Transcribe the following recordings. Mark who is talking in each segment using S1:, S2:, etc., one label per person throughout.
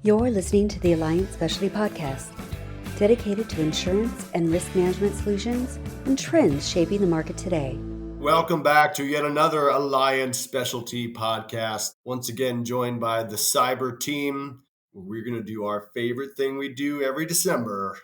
S1: You're listening to the Alliant Specialty Podcast, dedicated to insurance and risk management solutions and trends shaping the market today.
S2: Welcome back to yet another Alliant Specialty Podcast. Once again, joined by the Cyber team. We're going to do our favorite thing we do every December,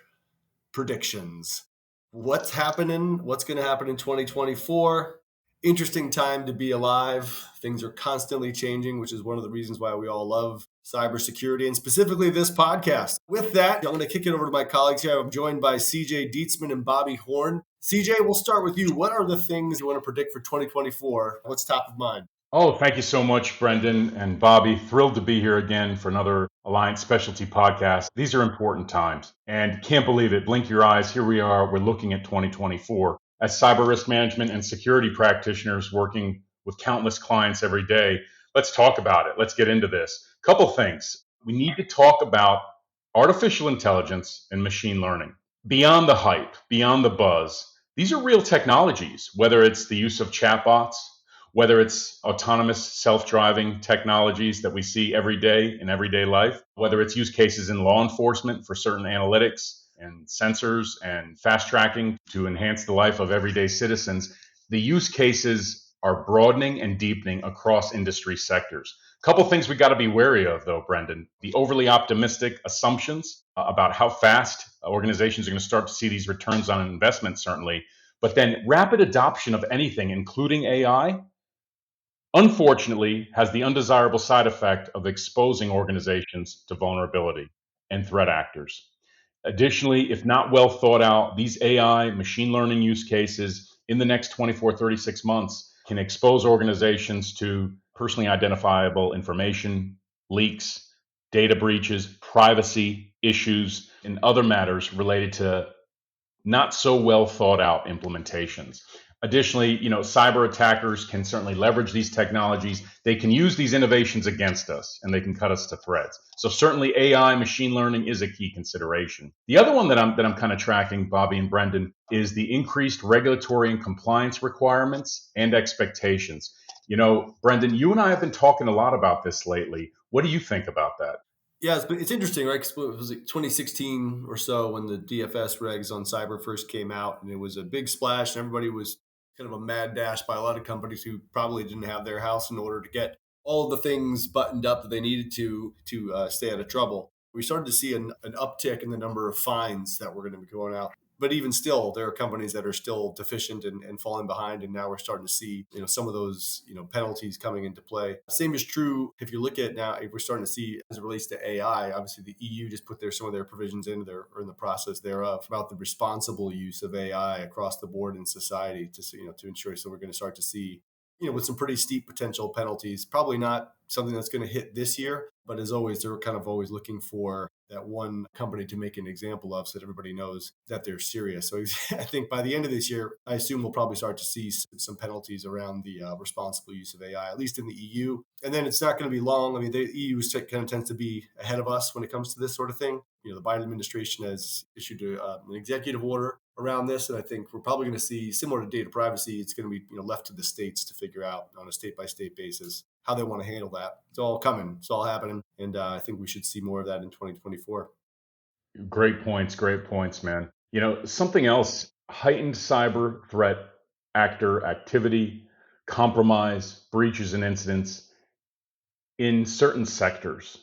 S2: predictions. What's happening? What's going to happen in 2024? Interesting time to be alive. Things are constantly changing, which is one of the reasons why we all love cybersecurity and specifically this podcast. With that, I'm going to kick it over to my colleagues here. I'm joined by CJ Dietzman and Bobby Horn. CJ, we'll start with you. What are the things you want to predict for 2024? What's top of mind?
S3: Oh, thank you so much, Brendan and Bobby. Thrilled to be here again for another Alliant Specialty Podcast. These are important times and can't believe it. Blink your eyes. Here we are. We're looking at 2024. As cyber risk management and security practitioners working with countless clients every day, let's talk about it. Let's get into this. Couple things. We need to talk about artificial intelligence and machine learning. Beyond the hype, beyond the buzz, these are real technologies, whether it's the use of chatbots, whether it's autonomous self-driving technologies that we see every day in everyday life, whether it's use cases in law enforcement for certain analytics and sensors and fast tracking to enhance the life of everyday citizens, the use cases are broadening and deepening across industry sectors. A couple things we got to be wary of, though, Brendan. The overly optimistic assumptions about how fast organizations are going to start to see these returns on investment, certainly, but then rapid adoption of anything, including AI, unfortunately, has the undesirable side effect of exposing organizations to vulnerability and threat actors. Additionally, if not well thought out, these AI machine learning use cases in the next 24, 36 months can expose organizations to personally identifiable information, leaks, data breaches, privacy issues, and other matters related to not so well thought out implementations. Additionally, cyber attackers can certainly leverage these technologies. They can use these innovations against us and they can cut us to threads. So certainly AI, machine learning is a key consideration. The other one that I'm kind of tracking, Bobby and Brendan, is the increased regulatory and compliance requirements and expectations. Brendan, you and I have been talking a lot about this lately. What do you think about that?
S2: Yeah, it's interesting, right? 'Cause it was like 2016 or so when the DFS regs on cyber first came out, and it was a big splash, and everybody was kind of a mad dash by a lot of companies who probably didn't have their house in order to get all of the things buttoned up that they needed to stay out of trouble. We started to see an uptick in the number of fines that were going to be going out. But even still, there are companies that are still deficient and falling behind. And now we're starting to see, some of those, penalties coming into play. Same is true if you look at now, if we're starting to see as it relates to AI, obviously the EU just put some of their provisions in there or in the process thereof about the responsible use of AI across the board in society to ensure. So we're going to start to see, with some pretty steep potential penalties, probably not something that's going to hit this year. But as always, they're kind of always looking for that one company to make an example of so that everybody knows that they're serious. So I think by the end of this year, I assume we'll probably start to see some penalties around the responsible use of AI, at least in the EU. And then it's not going to be long. I mean, the EU kind of tends to be ahead of us when it comes to this sort of thing. The Biden administration has issued an executive order around this. And I think we're probably going to see, similar to data privacy, it's going to be left to the states to figure out on a state-by-state basis how they want to handle that. It's all coming. It's all happening. And I think we should see more of that in 2024.
S3: Great points, man. Something else, heightened cyber threat actor activity, compromise, breaches, and incidents in certain sectors.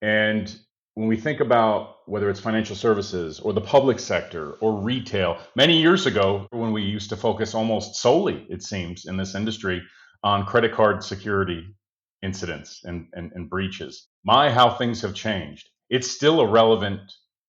S3: And when we think about whether it's financial services or the public sector or retail, many years ago, when we used to focus almost solely, it seems, in this industry on credit card security incidents and breaches. How things have changed. It's still a relevant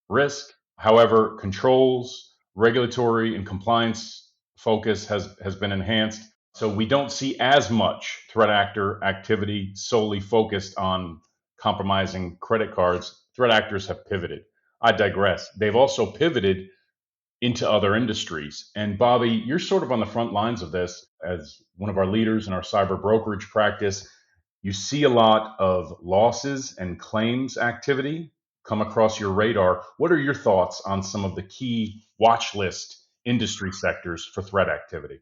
S3: risk. However, controls, regulatory, and compliance focus has been enhanced. So we don't see as much threat actor activity solely focused on compromising credit cards. Threat actors have pivoted. I digress. They've also pivoted into other industries. And Bobby, you're sort of on the front lines of this as one of our leaders in our cyber brokerage practice. You see a lot of losses and claims activity come across your radar. What are your thoughts on some of the key watch list industry sectors for threat activity?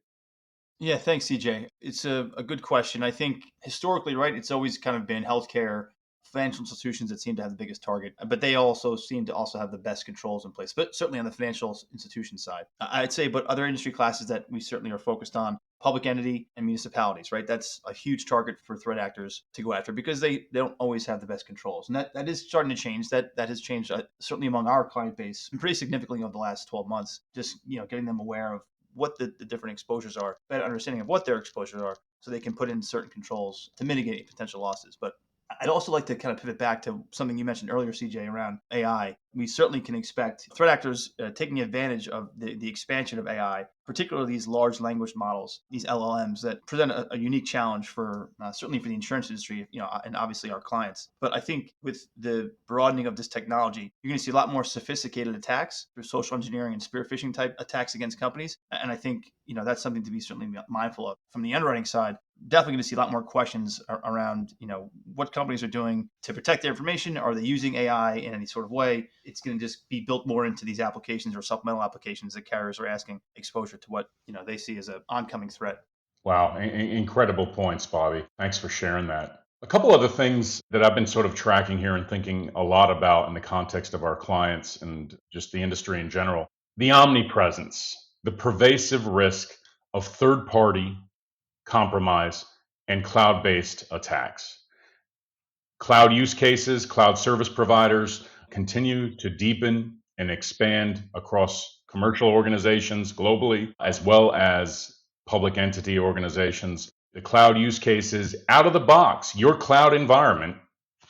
S4: Yeah, thanks, CJ. It's a good question. I think historically, right, it's always kind of been healthcare, financial institutions that seem to have the biggest target, but they also seem to also have the best controls in place, but certainly on the financial institution side. I'd say, but other industry classes that we certainly are focused on, public entity and municipalities, right? That's a huge target for threat actors to go after because they don't always have the best controls. And that is starting to change. That has changed certainly among our client base pretty significantly over the last 12 months, just, getting them aware of what the different exposures are, better understanding of what their exposures are, so they can put in certain controls to mitigate potential losses. But I'd also like to kind of pivot back to something you mentioned earlier, CJ, around AI. We certainly can expect threat actors taking advantage of the expansion of AI, particularly these large language models, these LLMs that present a unique challenge for certainly for the insurance industry, and obviously our clients. But I think with the broadening of this technology, you're going to see a lot more sophisticated attacks through social engineering and spear phishing type attacks against companies. And I think, that's something to be certainly mindful of. From the underwriting side, definitely going to see a lot more questions around, what companies are doing to protect their information. Are they using AI in any sort of way? It's going to just be built more into these applications or supplemental applications that carriers are asking exposure to what, they see as an oncoming threat.
S3: Wow, incredible points, Bobby. Thanks for sharing that. A couple other things that I've been sort of tracking here and thinking a lot about in the context of our clients and just the industry in general. The omnipresence, the pervasive risk of third party compromise and cloud based attacks. Cloud use cases, cloud service providers continue to deepen and expand across commercial organizations globally, as well as public entity organizations. The cloud use cases out of the box, your cloud environment,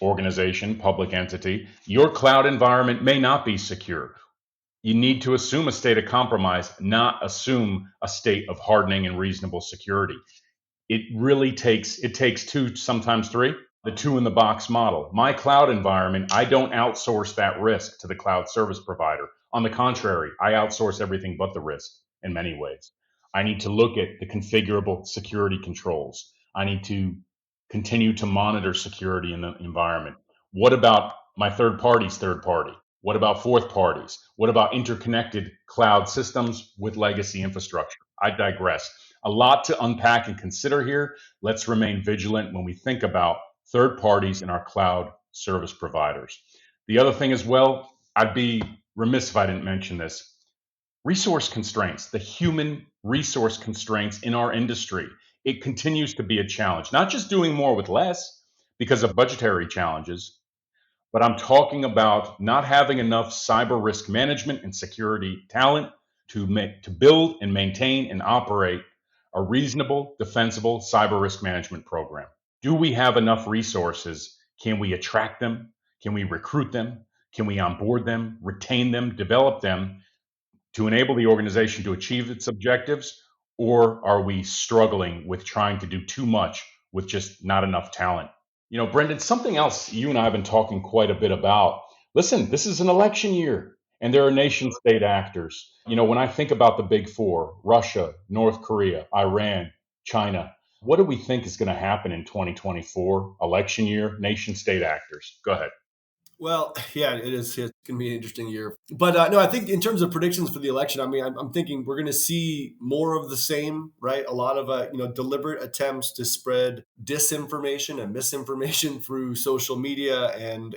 S3: organization, public entity, your cloud environment may not be secure. You need to assume a state of compromise, not assume a state of hardening and reasonable security. It takes two, sometimes three, the two in the box model. My cloud environment, I don't outsource that risk to the cloud service provider. On the contrary, I outsource everything but the risk in many ways. I need to look at the configurable security controls. I need to continue to monitor security in the environment. What about my third party? What about fourth parties? What about interconnected cloud systems with legacy infrastructure? I digress. A lot to unpack and consider here. Let's remain vigilant when we think about third parties and our cloud service providers. The other thing as well, I'd be remiss if I didn't mention this. Resource constraints, the human resource constraints in our industry. It continues to be a challenge, not just doing more with less because of budgetary challenges, but I'm talking about not having enough cyber risk management and security talent to build and maintain and operate a reasonable, defensible cyber risk management program. Do we have enough resources? Can we attract them? Can we recruit them? Can we onboard them, retain them, develop them to enable the organization to achieve its objectives? Or are we struggling with trying to do too much with just not enough talent? Brendan, something else you and I have been talking quite a bit about. Listen, this is an election year and there are nation state actors. When I think about the big four, Russia, North Korea, Iran, China, what do we think is going to happen in 2024 election year, nation state actors? Go ahead.
S2: Well, yeah, it is. It's going to be an interesting year. But no, I think in terms of predictions for the election, I mean, I'm thinking we're going to see more of the same, right? A lot of, deliberate attempts to spread disinformation and misinformation through social media and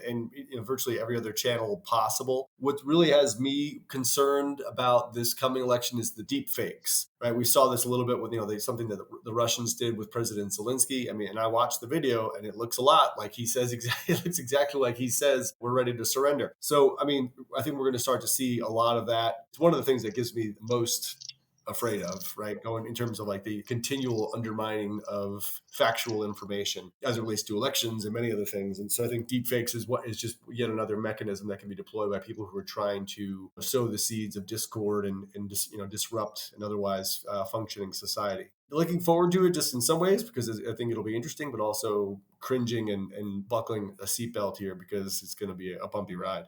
S2: virtually every other channel possible. What really has me concerned about this coming election is the deepfakes, right? We saw this a little bit with, something that the Russians did with President Zelensky. I mean, and I watched the video and it looks a lot like he says, it looks exactly like he says, we're ready to surrender. So, I mean, I think we're going to start to see a lot of that. It's one of the things that gives me the most afraid of, right? Going in terms of like the continual undermining of factual information as it relates to elections and many other things. And so I think deepfakes is just yet another mechanism that can be deployed by people who are trying to sow the seeds of discord and disrupt an otherwise functioning society. Looking forward to it just in some ways because I think it'll be interesting, but also cringing and buckling a seatbelt here because it's going to be a bumpy ride.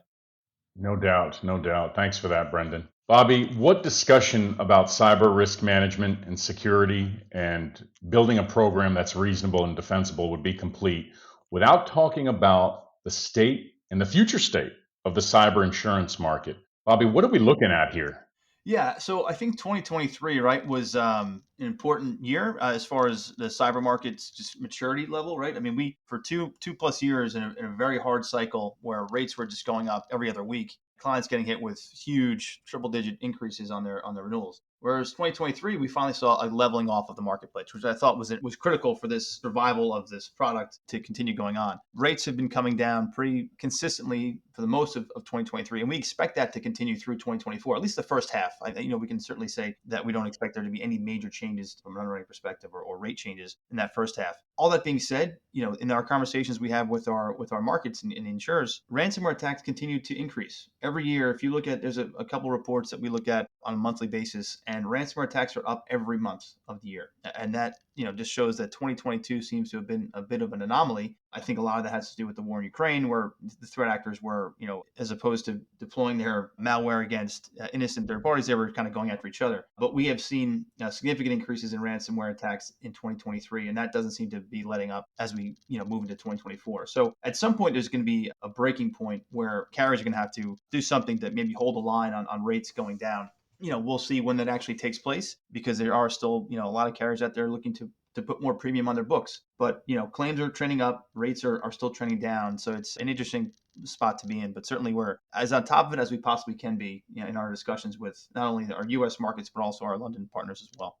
S3: No doubt, no doubt. Thanks for that, Brendan. Bobby, what discussion about cyber risk management and security and building a program that's reasonable and defensible would be complete without talking about the state and the future state of the cyber insurance market? Bobby, what are we looking at here?
S4: Yeah, so I think 2023, right, was an important year as far as the cyber market's just maturity level, right? I mean, we for two plus years in a very hard cycle where rates were just going up every other week, clients getting hit with huge triple digit increases on their renewals. Whereas 2023, we finally saw a leveling off of the marketplace, which I thought was critical for this survival of this product to continue going on. Rates have been coming down pretty consistently for the most of 2023, and we expect that to continue through 2024, at least the first half. We can certainly say that we don't expect there to be any major changes from an underwriting perspective or rate changes in that first half. All that being said, in our conversations we have with our markets and insurers, ransomware attacks continue to increase every year. If you look at, there's a couple reports that we look at on a monthly basis, and ransomware attacks are up every month of the year, and that just shows that 2022 seems to have been a bit of an anomaly. I think a lot of that has to do with the war in Ukraine, where the threat actors were, as opposed to deploying their malware against innocent third parties, they were kind of going after each other. But we have seen significant increases in ransomware attacks in 2023, and that doesn't seem to be letting up as we move into 2024. So at some point, there's going to be a breaking point where carriers are going to have to do something to maybe hold the line on rates going down. We'll see when that actually takes place, because there are still, a lot of carriers out there looking to put more premium on their books. But, claims are trending up, rates are still trending down. So it's an interesting spot to be in. But certainly we're as on top of it as we possibly can be, in our discussions with not only our US markets, but also our London partners as well.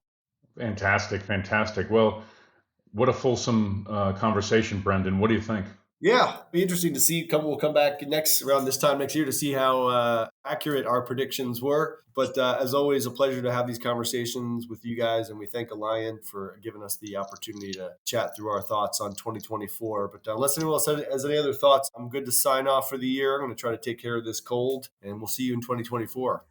S3: Fantastic, fantastic. Well, what a fulsome conversation, Brendan. What do you think?
S2: Yeah, be interesting to see. We'll come back next around this time next year to see how accurate our predictions were. But as always, a pleasure to have these conversations with you guys, and we thank Alliant for giving us the opportunity to chat through our thoughts on 2024. But unless anyone else has any other thoughts, I'm good to sign off for the year. I'm going to try to take care of this cold, and we'll see you in 2024.